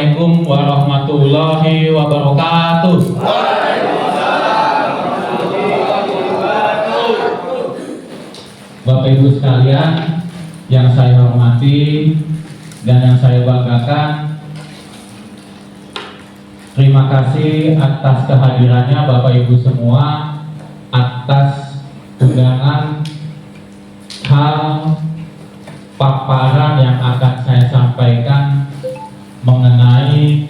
Assalamualaikum warahmatullahi wabarakatuh. Bapak Ibu sekalian yang saya hormati dan yang saya banggakan, terima kasih atas kehadirannya Bapak Ibu semua atas undangan hal paparan yang akan saya sampaikan mengenai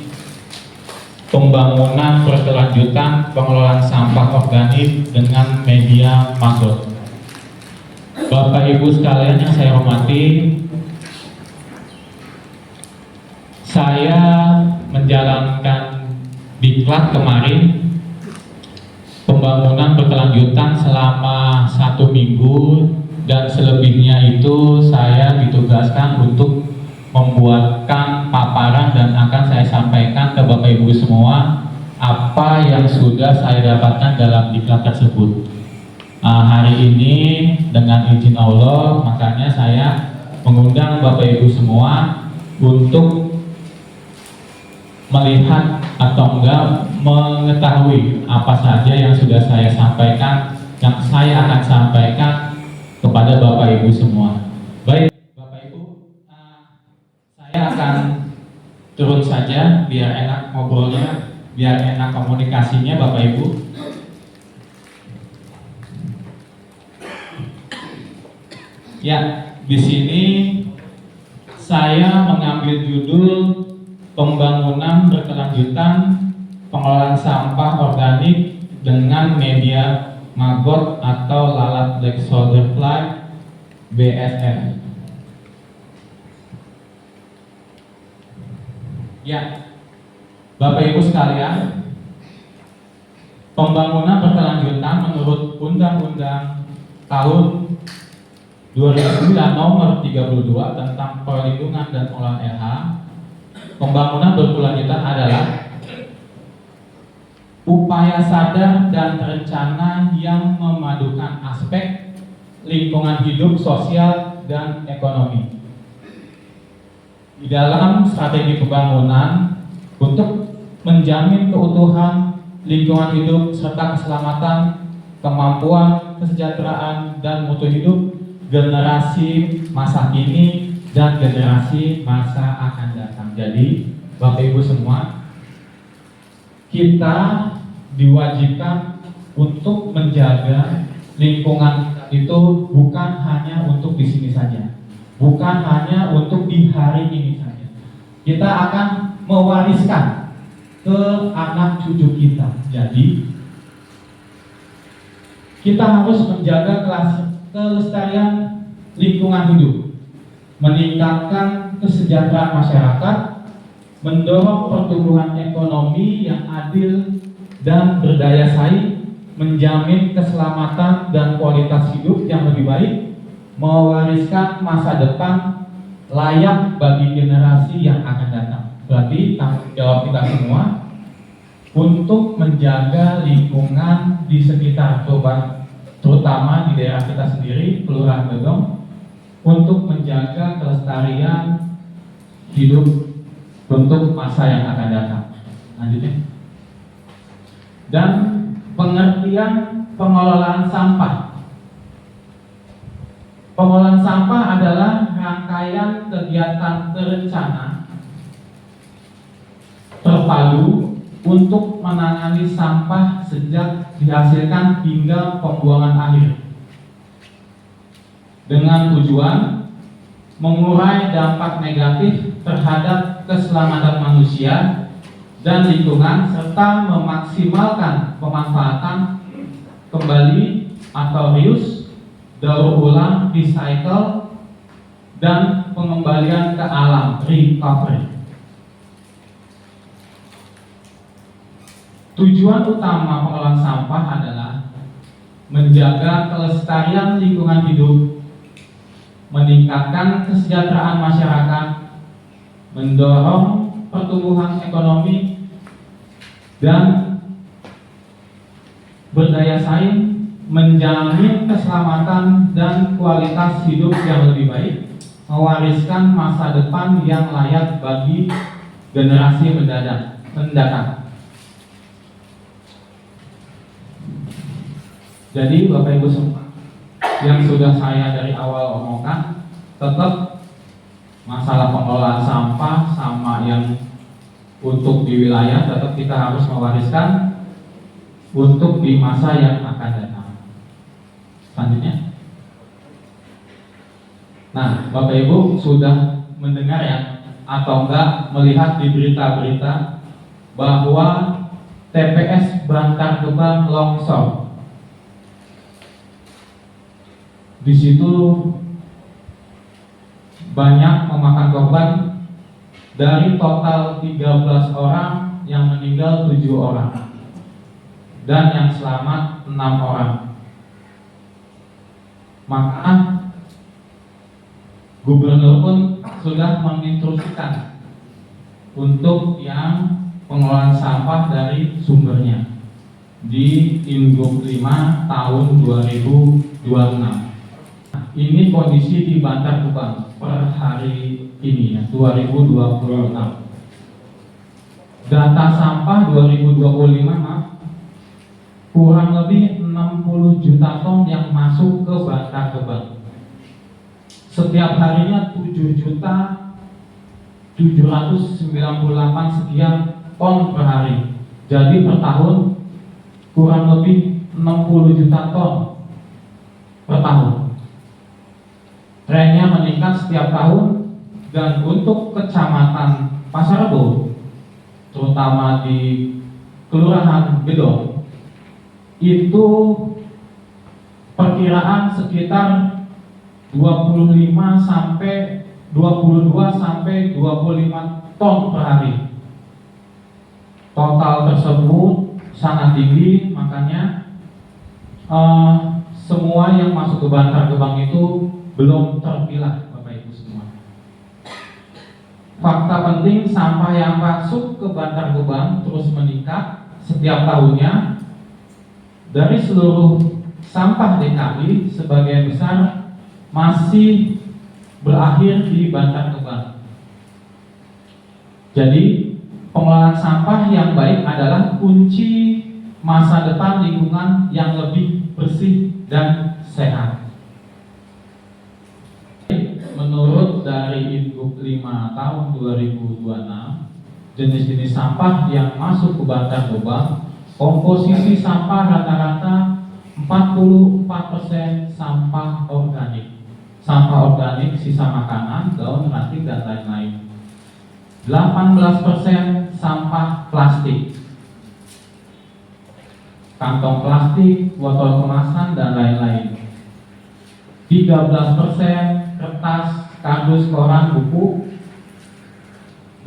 pembangunan berkelanjutan pengelolaan sampah organik dengan media maggot. Bapak Ibu sekalian yang saya hormati, saya menjalankan diklat kemarin pembangunan berkelanjutan selama 1 minggu, dan selebihnya itu saya ditugaskan untuk membuatkan paparan dan akan saya sampaikan ke Bapak Ibu semua apa yang sudah saya dapatkan dalam diklat tersebut. Hari ini dengan izin Allah, makanya saya mengundang Bapak Ibu semua untuk melihat atau enggak mengetahui apa saja yang sudah saya sampaikan, yang saya akan sampaikan kepada Bapak Ibu semua. Baik Bapak Ibu, saya akan turun saja biar enak ngobrolnya, biar enak komunikasinya Bapak Ibu. Ya, di sini saya mengambil judul pembangunan berkelanjutan pengelolaan sampah organik dengan media maggot atau lalat black soldier fly BSF. Ya, Bapak Ibu sekalian, pembangunan berkelanjutan menurut Undang-Undang tahun 2009 nomor 32 tentang perlindungan dan pengelolaan RH, pembangunan berkelanjutan adalah upaya sadar dan terencana yang memadukan aspek lingkungan hidup, sosial, dan ekonomi. Di dalam strategi pembangunan untuk menjamin keutuhan lingkungan hidup serta keselamatan, kemampuan, kesejahteraan, dan mutu hidup generasi masa kini dan generasi masa akan datang. Jadi, Bapak Ibu semua, kita diwajibkan untuk menjaga lingkungan itu bukan hanya untuk di sini saja, bukan hanya untuk di hari ini saja. Kita akan mewariskan ke anak cucu kita. Jadi, kita harus menjaga kelestarian lingkungan hidup, meningkatkan kesejahteraan masyarakat, mendorong pertumbuhan ekonomi yang adil dan berdaya saing, menjamin keselamatan dan kualitas hidup yang lebih baik, mewariskan masa depan layak bagi generasi yang akan datang. Berarti tanggung jawab kita semua untuk menjaga lingkungan di sekitar Tuban, terutama di daerah kita sendiri, Kelurahan Gedong, untuk menjaga kelestarian hidup untuk masa yang akan datang. Lanjutnya. Dan pengertian pengelolaan sampah. Pengelolaan sampah adalah rangkaian kegiatan terencana terpadu untuk menangani sampah sejak dihasilkan hingga pembuangan akhir, dengan tujuan mengurai dampak negatif terhadap keselamatan manusia dan lingkungan serta memaksimalkan pemanfaatan kembali atau reuse, daur ulang, recycle, dan pengembalian ke alam, recovery. Tujuan utama pengelolaan sampah adalah menjaga kelestarian lingkungan hidup, meningkatkan kesejahteraan masyarakat, mendorong pertumbuhan ekonomi, dan berdaya saing, menjamin keselamatan dan kualitas hidup yang lebih baik, mewariskan masa depan yang layak bagi generasi mendatang. Jadi Bapak Ibu semua yang sudah saya dari awal omongkan, tetap masalah pengelolaan sampah sama yang untuk di wilayah tetap kita harus mewariskan untuk di masa yang akan datang. Selanjutnya, nah Bapak Ibu sudah mendengar ya atau enggak melihat di berita-berita bahwa TPS Bantar Gebang longsor. Di situ banyak memakan korban, dari total 13 orang yang meninggal 7 orang dan yang selamat 6 orang. Maka Gubernur pun sudah menginstruksikan untuk yang pengelolaan sampah dari sumbernya di Ingup 5 tahun 2026. Ini kondisi di Bantar Gebang per hari ini ya, 2026. Data sampah 2025 kurang lebih 60 juta ton yang masuk ke Bantar Gebang. Setiap harinya 7 juta 798 sekian ton per hari. Jadi per tahun kurang lebih 60 juta ton per tahun. Trennya meningkat setiap tahun, dan untuk Kecamatan Pasar Rebo, terutama di Kelurahan Gedong, itu perkiraan sekitar 22 sampai 25 ton per hari. Total tersebut sangat tinggi, makanya semua yang masuk ke Bantar Gebang itu belum terpilah, Bapak Ibu semua. Fakta penting, sampah yang masuk ke Bantar Gebang terus meningkat setiap tahunnya. Dari seluruh sampah DKI, sebagian besar masih berakhir di Bantar Gebang. Jadi pengelolaan sampah yang baik adalah kunci masa depan lingkungan yang lebih bersih dan sehat. Menurut dari Ingup 5 tahun 2026, jenis-jenis sampah yang masuk ke Bantar Gebang, komposisi sampah rata-rata 44% sampah organik. Sampah organik sisa makanan, daun, ranting, dan lain-lain. 18% sampah plastik, kantong plastik, botol kemasan, dan lain-lain. 13% kertas, kardus, koran, buku.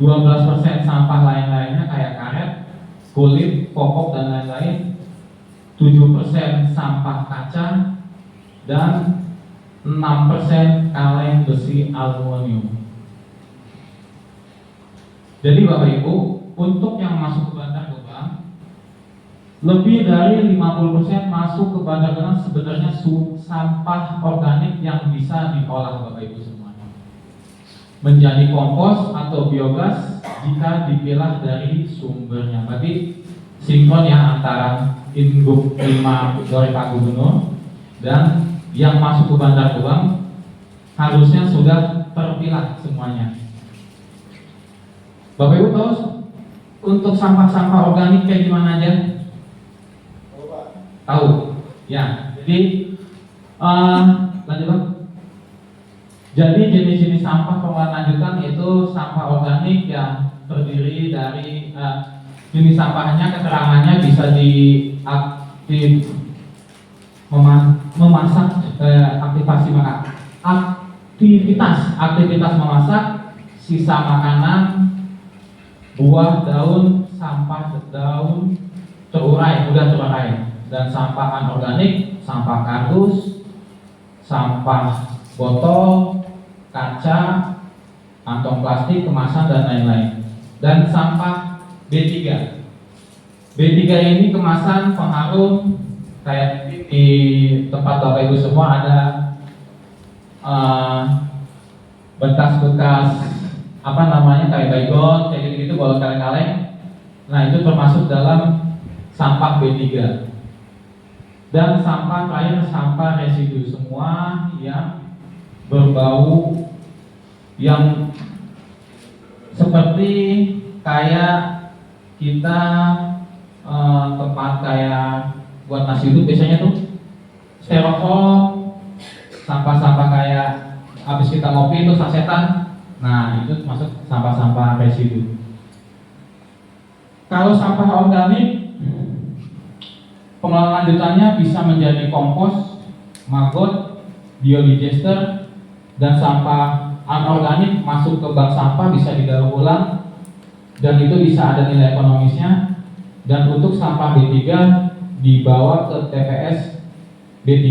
12% sampah lain-lainnya kayak karet, kulit, popok, dan lain-lain. 7% sampah kaca, dan 6% kaleng, besi, aluminium. Jadi Bapak Ibu, untuk yang masuk ke Bantar Gebang, lebih dari 50% masuk ke Bantar Gebang sebenarnya sampah organik yang bisa diolah, Bapak Ibu semua, menjadi kompos atau biogas jika dipilah dari sumbernya. Berarti sinkron ya antara Ingup 5 dari Pak Gubernur dan yang masuk ke Bantar Gebang harusnya sudah terpilah semuanya. Bapak Ibu tahu untuk sampah-sampah organik kayak gimana aja? Tahu? Ya, jadi lanjut Bang. Jadi jenis-jenis sampah pengolahan lanjutan itu sampah organik yang terdiri dari jenis sampahnya, keterangannya bisa memasak, aktivitas memasak, sisa makanan, buah, daun, sampah daun terurai, mudah terurai, dan sampah anorganik, sampah kardus, sampah botol, kaca, kantong plastik, kemasan, dan lain-lain. Dan sampah B3. B3 ini kemasan pengharum, kayak di tempat Bapak Ibu semua ada bekas-bekas apa namanya kayak baygon, kayak gitu-gitu, bola kaleng-kaleng. Nah, itu termasuk dalam sampah B3. Dan sampah terakhir, sampah residu, semua yang berbau, yang seperti kayak kita tempat kayak buat nasi uduk biasanya tuh styrofoam, sampah-sampah kayak habis kita ngopi itu sasetan. Nah, itu masuk sampah-sampah residu. Kalau sampah organik, pengelolaan lanjutannya bisa menjadi kompos, maggot, biodigester, dan sampah anorganik masuk ke bank sampah bisa didaur ulang, dan itu bisa ada nilai ekonomisnya. Dan untuk sampah B3 dibawa ke TPS B3,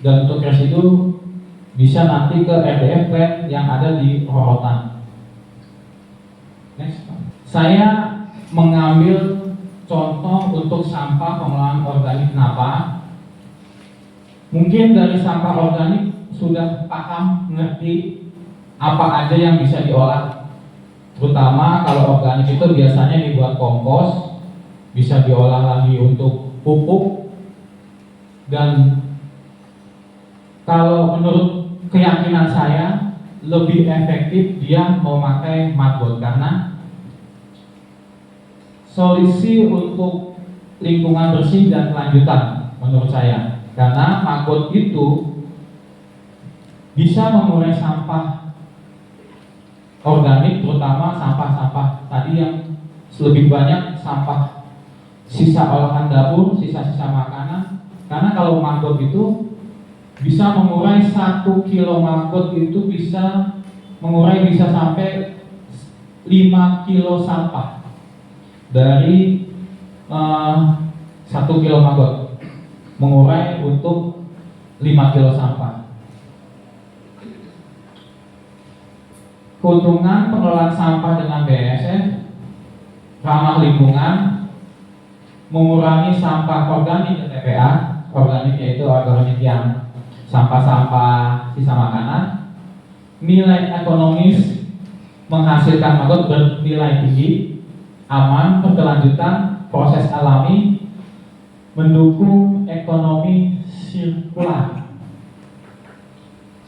dan untuk residu bisa nanti ke RDF plant yang ada di Rorotan. Next. Saya mengambil contoh untuk sampah pengelolaan organik. Kenapa? Mungkin dari sampah organik sudah paham, ngerti apa aja yang bisa diolah. Terutama kalau organik itu biasanya dibuat kompos, bisa diolah lagi untuk pupuk, dan kalau menurut keyakinan saya lebih efektif dia memakai maggot, karena solusi untuk lingkungan bersih dan kelanjutan menurut saya. Karena maggot itu bisa mengurai sampah organik, terutama sampah-sampah tadi yang lebih banyak sampah sisa olahan dapur, sisa-sisa makanan. Karena kalau maggot itu bisa mengurai 1 kilo maggot itu bisa mengurai bisa sampai 5 kilo sampah dari 1 kilo maggot, mengurai untuk 5 kilo sampah. Keuntungan pengelolaan sampah dengan BASF: ramah lingkungan, mengurangi sampah organik ke TPA. Organik yaitu organik yang sampah-sampah sisa makanan. Nilai ekonomis, menghasilkan maggot bernilai tinggi, aman, berkelanjutan, proses alami, mendukung ekonomi sirkular.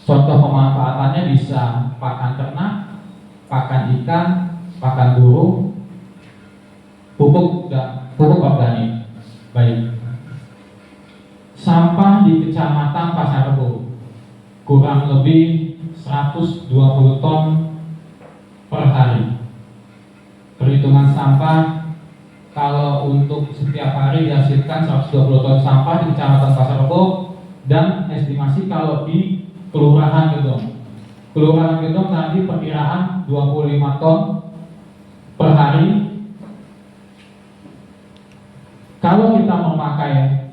Contoh pemanfaatannya bisa pakan ternak, pakan ikan, pakan burung, pupuk organik. Baik. Sampah di Kecamatan Pasar Rebo kurang lebih 120 ton per hari. Perhitungan sampah, kalau untuk setiap hari dihasilkan 120 ton sampah di Kecamatan Pasar Rebo, dan estimasi kalau di Kelurahan Gedong. Kelurahan Gedong tadi perkiraan 25 ton per hari. Kalau kita memakai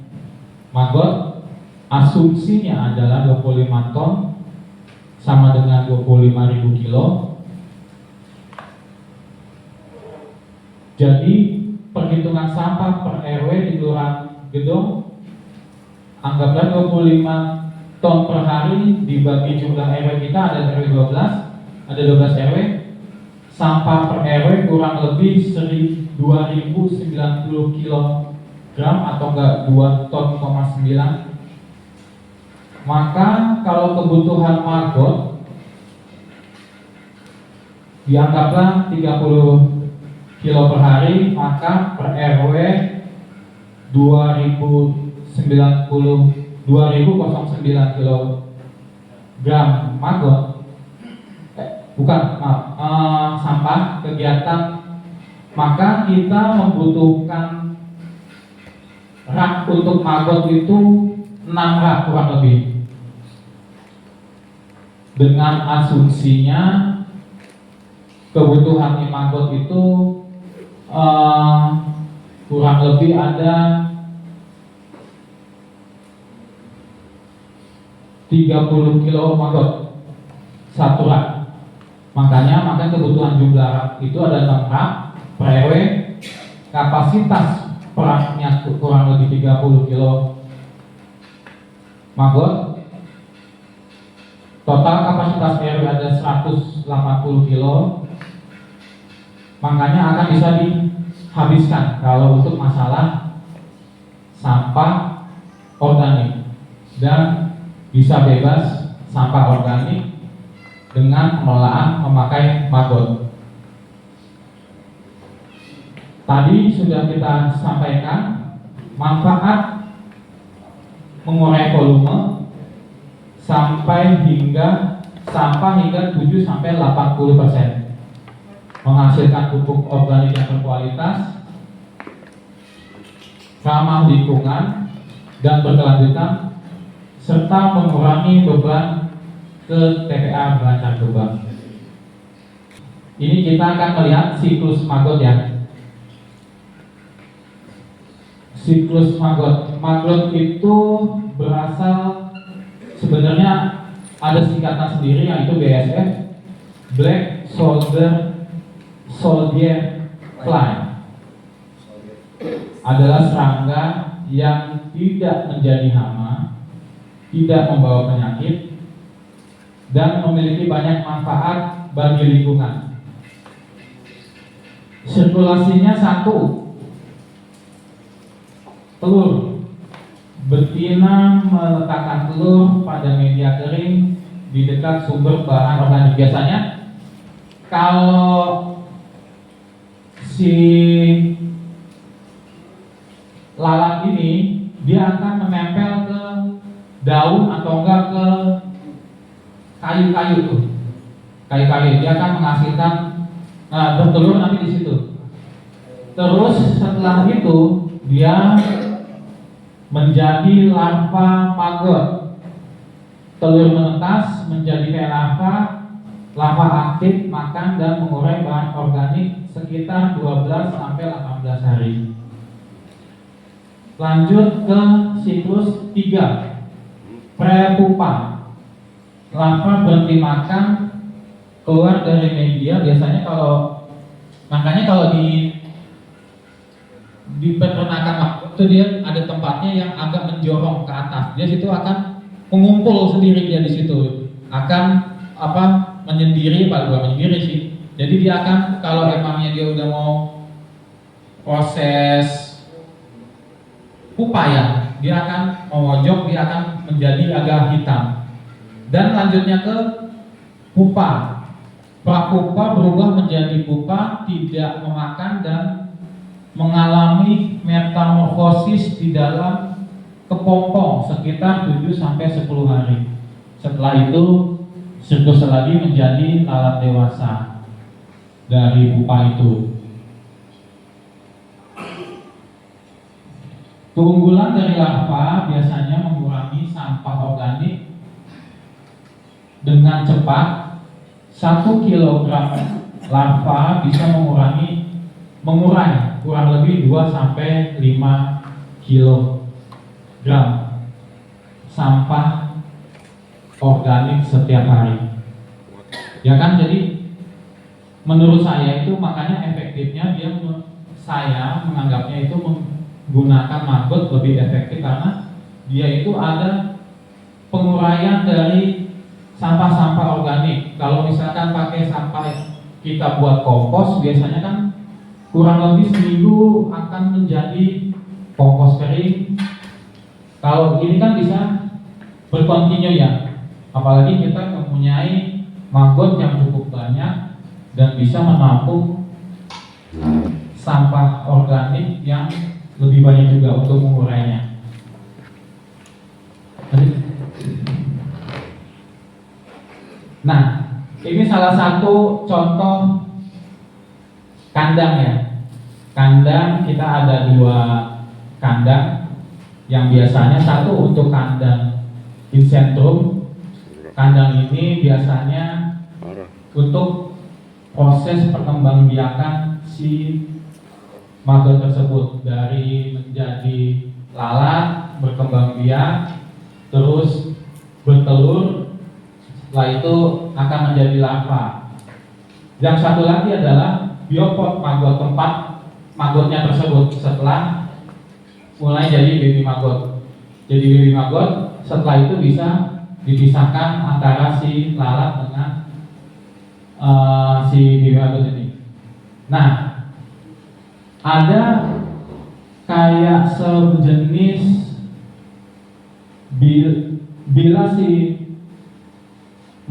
maggot, asumsinya adalah 25 ton sama dengan 25.000 kilo. Jadi perhitungan sampah per RW di Kelurahan Gedong, anggaplah 25 ton per hari dibagi jumlah RW kita, ada RW 12, ada 12 RW. Sampah per RW kurang lebih 2.090 kg atau enggak 2,9 ton. Maka kalau kebutuhan maggot dianggaplah 30 kilo per hari, maka per RW 2009 kilogram maggot, sampah kegiatan. Maka kita membutuhkan rak untuk maggot itu 6 rak kurang lebih, dengan asumsinya kebutuhan maggot itu kurang lebih ada 30 kilo maggot satu rak. Makanya kebutuhan jumlah rak itu ada 6 rak per RW. Kapasitas peraknya kurang lebih 30 kilo maggot. Total kapasitas RW ada 180 kilo. makanya akan bisa dihabiskan kalau untuk masalah sampah organik, dan bisa bebas sampah organik dengan pengelolaan memakai maggot. Tadi sudah kita sampaikan manfaat mengurai volume sampai hingga sampah hingga 7 sampai 80%, menghasilkan pupuk organik yang berkualitas, ramah lingkungan dan berkelanjutan, serta mengurangi beban ke TPA Bantar Gebang. Ini kita akan melihat siklus maggot ya. Siklus maggot. Maggot itu berasal, sebenarnya ada singkatan sendiri yaitu BSF, Black Soldier Fly. Adalah serangga yang tidak menjadi hama, tidak membawa penyakit, dan memiliki banyak manfaat bagi lingkungan. Sirkulasinya satu, telur. Betina meletakkan telur pada media kering di dekat sumber bahan organik. Biasanya kalau si lalat ini dia akan menempel ke daun atau enggak ke kayu-kayu tuh, kayu-kayu. Dia akan menghasilkan bertelur nanti di situ. Terus setelah itu dia menjadi larva maggot. Telur menetas menjadi kayak larva. Larva aktif makan dan mengurai bahan organik sekitar 12 sampai 18 hari. Lanjut ke siklus 3, prepupa. Larva berhenti makan, keluar dari media. Biasanya makanya kalau di peternakan maggot itu dia ada tempatnya yang agak menjorong ke atas. Dia situ akan mengumpul sendiri, dia di situ akan menyendiri, bukan menyendiri sih. Jadi dia akan, kalau emangnya dia udah mau proses pupa ya, dia akan memojok, dia akan menjadi agak hitam. Dan lanjutnya ke pupa. Prapupa berubah menjadi pupa, tidak memakan dan mengalami metamorfosis di dalam kepompong sekitar 7 sampai 10 hari. Setelah itu siklus lagi menjadi lalat dewasa dari pupa itu. Keunggulan dari larva biasanya mengurangi sampah organik dengan cepat. 1 kilogram larva bisa mengurai kurang lebih 2 sampai 5 kilogram sampah organik setiap hari. Ya kan, jadi menurut saya itu makanya efektifnya saya menganggapnya itu menggunakan maggot lebih efektif, karena dia itu ada penguraian dari sampah-sampah organik. Kalau misalkan pakai sampah kita buat kompos, biasanya kan kurang lebih seminggu akan menjadi kompos kering. Kalau ini kan bisa berkontinu ya, apalagi kita mempunyai maggot yang cukup banyak dan bisa menampung sampah organik yang lebih banyak juga untuk mengurainya. Nah, ini salah satu contoh kandang ya. Kandang kita ada 2 kandang, yang biasanya satu untuk kandang insentrum. Kandang ini biasanya untuk proses perkembangbiakan si maggot tersebut dari menjadi lalat, berkembang biak, terus bertelur, setelah itu akan menjadi larva. Yang satu lagi adalah biopod maggot, tempat maggotnya tersebut setelah mulai jadi baby maggot. Jadi baby maggot setelah itu bisa dipisahkan antara si lalat dengan si baby maggot ini. Nah, ada kayak sejenis bila si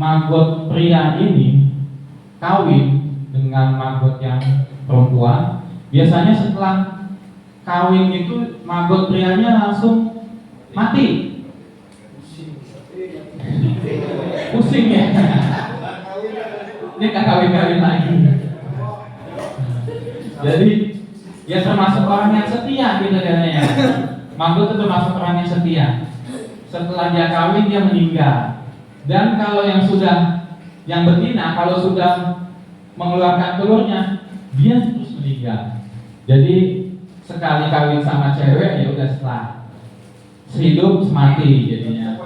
maggot pria ini kawin dengan maggot yang perempuan, biasanya setelah kawin itu maggot prianya langsung mati. Pusing ya. Ini gak kawin-kawin lagi. Jadi ya termasuk orang yang setia gitu katanya. Maggot itu termasuk orang yang setia. Setelah dia kawin dia meninggal. Dan kalau yang betina kalau sudah mengeluarkan telurnya dia terus meninggal. Jadi sekali kawin sama cewek ya udah setelah hidup mati jadinya.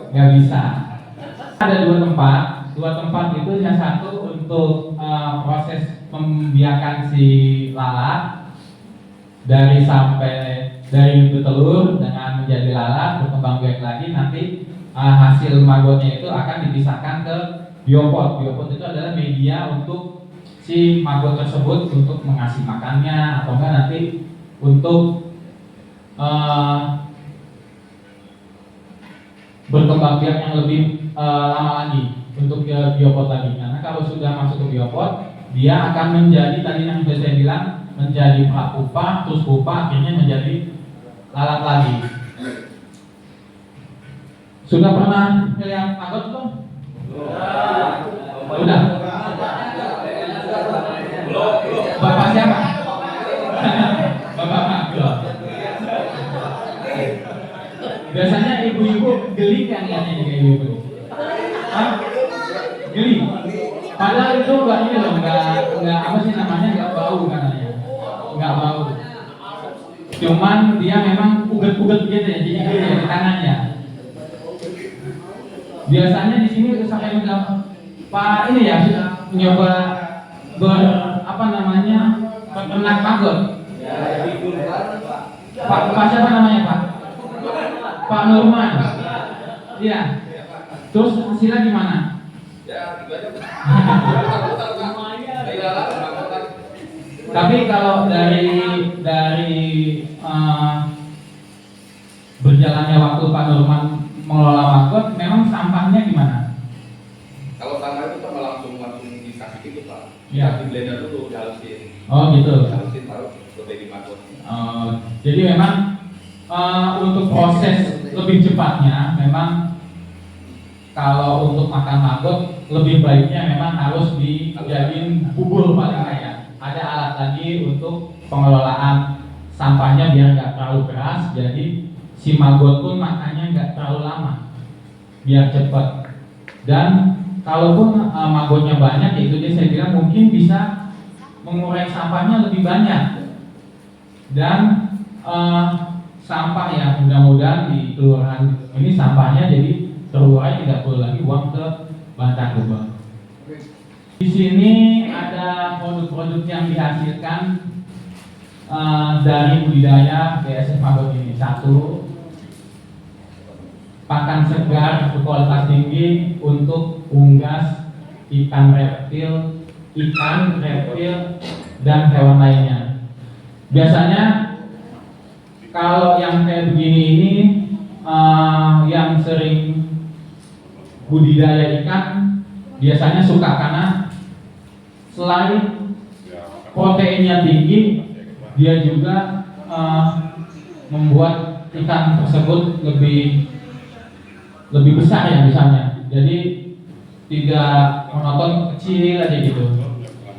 Nggak bisa. Ada dua tempat itu yang satu untuk proses membiarkan si lalat dari bertelur dengan menjadi lalat berkembang biak lagi, nanti hasil maggotnya itu akan dipisahkan ke biopod. Biopod itu adalah media untuk si maggot tersebut untuk mengasih makannya atau enggak nanti untuk berkembang biak yang lebih lama lagi untuk biopod lagi. Karena kalau sudah masuk ke biopod, dia akan menjadi tadi yang sudah saya bilang menjadi prapupa, terus pupa, akhirnya menjadi lalat lagi. Sudah pernah lihat maggot belum? Udah. Bapak siapa? Bapak maggot. Biasanya ibu-ibu geli kan lihatnya juga ibu-ibu. Hah? Geli. Padahal itu enggak ini loh, enggak apa sih namanya, enggak bau katanya. Enggak bau. Cuman dia memang uget-uget gitu ya, jadi geli ya di tangannya. Biasanya di sini sampai megang Pak ini ya sudah mencoba peternak maggot. Pak siapa namanya Pak? Pak Nurman. Iya. Terus hasilnya gimana? Tapi kalau dari berjalannya waktu Pak Nurman mengelola maggot, memang sampahnya gimana? Kalau sampah itu kan langsung dikasih gitu Pak. Ya. Di blender dulu dihalusin. Oh gitu. Dihalusin baru jadi maggot. Jadi memang untuk proses lebih cepatnya, memang kalau untuk makan maggot lebih baiknya memang harus dijadiin bubur paling kaya. Ada alat lagi untuk pengelolaan sampahnya biar nggak terlalu keras, jadi si maggot pun makannya nggak terlalu lama, biar cepat. Dan kalaupun maggotnya banyak, itu dia saya bilang mungkin bisa mengurai sampahnya lebih banyak. Dan sampah ya mudah-mudahan di kelurahan ini sampahnya jadi terurai, tidak perlu lagi buang ke Bantar Gebang. Di sini ada produk-produk yang dihasilkan dari budidaya BSF maggot ini. Satu, pakan segar berkualitas tinggi untuk unggas ikan reptil, dan hewan lainnya. Biasanya kalau yang kayak begini ini yang sering budidaya ikan biasanya suka, karena selain proteinnya tinggi, dia juga membuat ikan tersebut lebih besar ya misalnya. Jadi tidak monoton kecil aja gitu.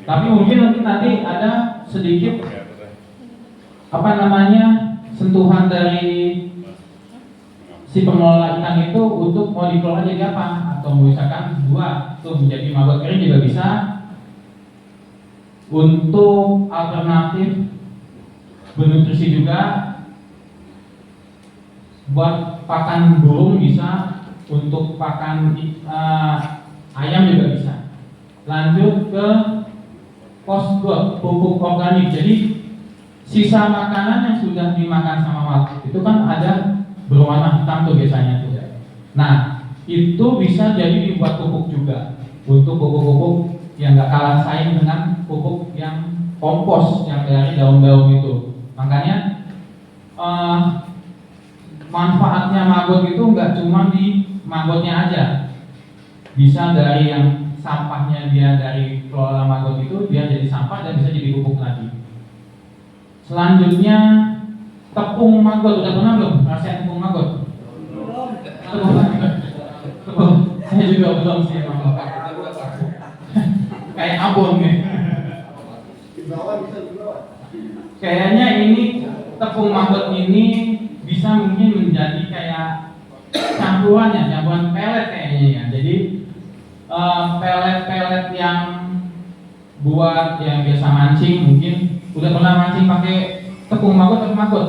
Tapi mungkin nanti ada sedikit sentuhan dari si pengelola ikan itu untuk mau dikelola jadi apa, atau misalkan menjadi maggot kering juga bisa. Untuk alternatif bernutrisi juga, buat pakan burung bisa, untuk pakan ayam juga bisa. Lanjut ke post-growth, pupuk organik. Jadi sisa makanan yang sudah dimakan sama maggot itu kan ada berwarna hitam tuh biasanya tuh. Nah, itu bisa jadi dibuat pupuk juga, untuk pupuk-pupuk yang gak kalah saing dengan pupuk yang kompos yang dari daun-daun itu. Makanya manfaatnya maggot itu nggak cuma di maggotnya aja, bisa dari yang sampahnya dia dari kelola maggot itu dia jadi sampah dan bisa jadi pupuk lagi. Selanjutnya tepung maggot, udah pernah belum rasain tepung maggot? Tepung, saya juga belum sih emang. Kayak abon nih. Kayaknya ini tepung maggot ini bisa mungkin menjadi kayak campuran pelet kayaknya ya. Jadi pelet-pelet yang buat yang biasa mancing, mungkin udah pernah mancing pakai tepung maggot atau maggot?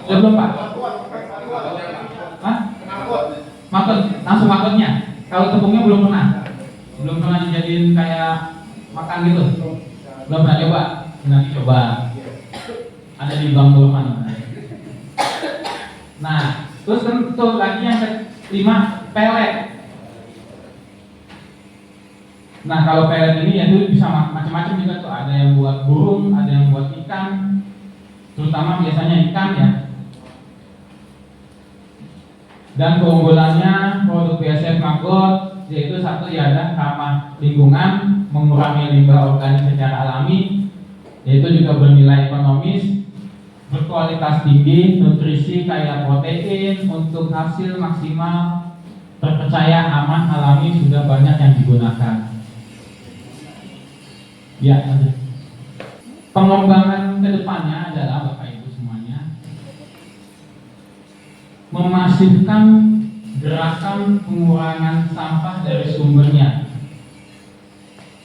Udah belum Pak? Hah? Maggot, langsung maggotnya. Kalau tepungnya belum pernah dijadiin kayak makan gitu. Belum pernah coba? Nanti coba. Ada di Bang Bulman. Nah, terus tentu lagi yang kelima, pelet. Nah, kalau pelet ini ya itu bisa macam-macam juga tuh. Ada yang buat burung, ada yang buat ikan, terutama biasanya ikan ya. Dan keunggulannya produk BASF Maggot yaitu satu ya ada ramah lingkungan, mengurangi limbah organik secara alami, yaitu juga bernilai ekonomis, berkualitas tinggi, nutrisi kaya protein, untuk hasil maksimal, terpercaya, aman, alami, sudah banyak yang digunakan. Ya, pengembangan kedepannya adalah Bapak Ibu semuanya memasifkan gerakan pengurangan sampah dari sumbernya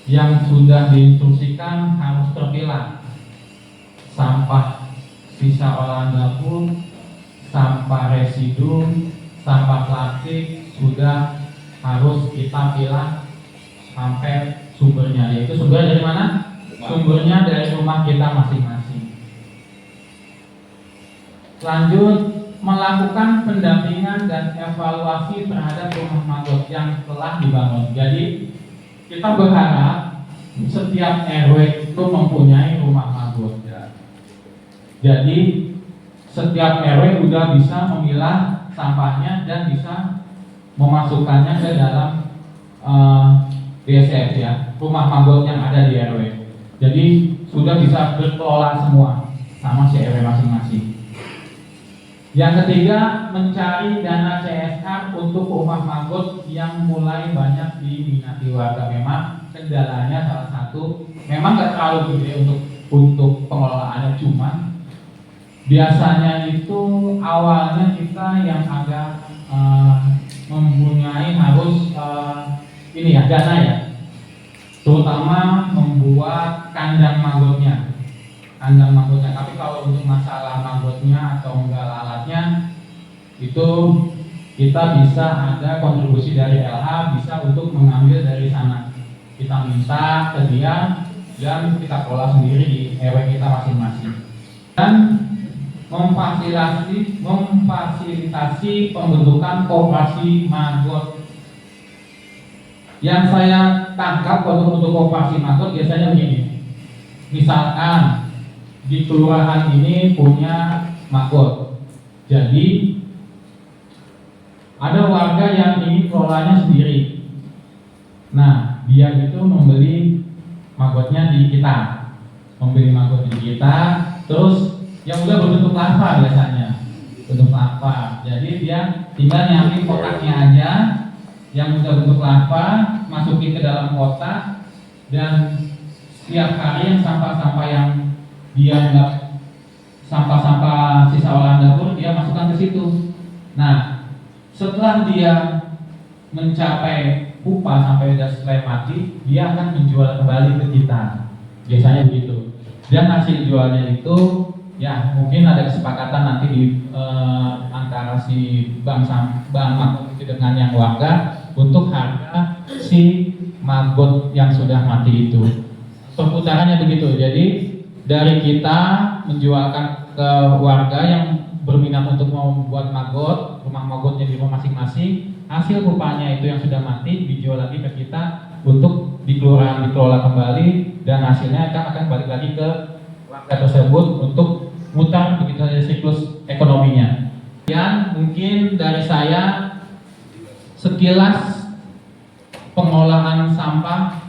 yang sudah diinstruksikan harus terpilah. Sampah sisa olahan dapur, sampah residu, sampah plastik sudah harus kita pilah sampai sumbernya, yaitu sumbernya dari mana? Sumbernya dari rumah kita masing-masing. Lanjut, melakukan pendampingan dan evaluasi terhadap rumah maggot yang telah dibangun. Jadi kita berharap setiap RW itu mempunyai rumah maggot. Jadi setiap RW sudah bisa memilah sampahnya dan bisa memasukkannya ke dalam BASF ya, rumah maggot yang ada di RW. Jadi sudah bisa berkelola semua sama si RW masing-masing. Yang ketiga, mencari dana CSR untuk rumah maggot yang mulai banyak diminati warga. Memang kendalanya salah satu, memang nggak terlalu gede untuk pengelolaannya, cuman biasanya itu awalnya kita yang agak mempunyai harus ini ya, dana ya, terutama membuat kandang maggotnya. Tapi kalau untuk masalah maggotnya atau enggak alatnya itu kita bisa ada kontribusi dari LH, bisa untuk mengambil dari sana. Kita minta ke dia dan kita kelola sendiri di RW kita masing-masing. Dan memfasilitasi pembentukan koperasi maggot. Yang saya tangkap untuk koperasi maggot biasanya begini. Misalkan di kelurahan ini punya maggot, jadi ada warga yang ingin kelolanya sendiri. Nah, dia itu membeli maggotnya di kita, terus yang udah berbentuk larva biasanya, bentuk larva. Jadi dia tinggal nyampe kotaknya aja, yang udah bentuk larva, masukin ke dalam kotak, dan setiap hari yang sampah-sampah yang dia nggak, sampah-sampah sisa olahan dapur dia masukkan ke situ. Nah, setelah dia mencapai pupa sampai udah selesai mati, dia akan menjual kembali ke kita. Biasanya begitu. Dan hasil jualnya itu ya mungkin ada kesepakatan nanti di antara si bank maggot itu dengan yang warga untuk harga si maggot yang sudah mati itu. Perputarannya begitu. Jadi dari kita menjualkan ke warga yang berminat untuk membuat maggot, rumah maggotnya di rumah masing-masing, hasil pupanya itu yang sudah mati dijual lagi ke kita untuk dikelola kembali dan hasilnya akan balik lagi ke warga tersebut untuk mutar begitu saja siklus ekonominya. Dan mungkin dari saya sekilas pengolahan sampah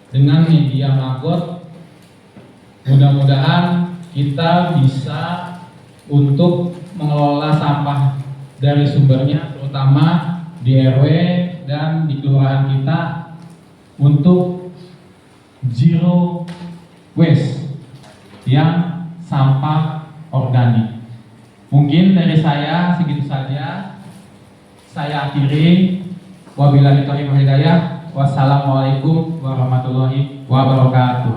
dengan media maggot, mudah-mudahan kita bisa untuk mengelola sampah dari sumbernya, terutama di RW dan di kelurahan kita untuk zero waste yang sampah organik. Mungkin dari saya segitu saja. Saya akhiri. Wabillahi taufiq wal hidayah. Wassalamualaikum warahmatullahi wabarakatuh.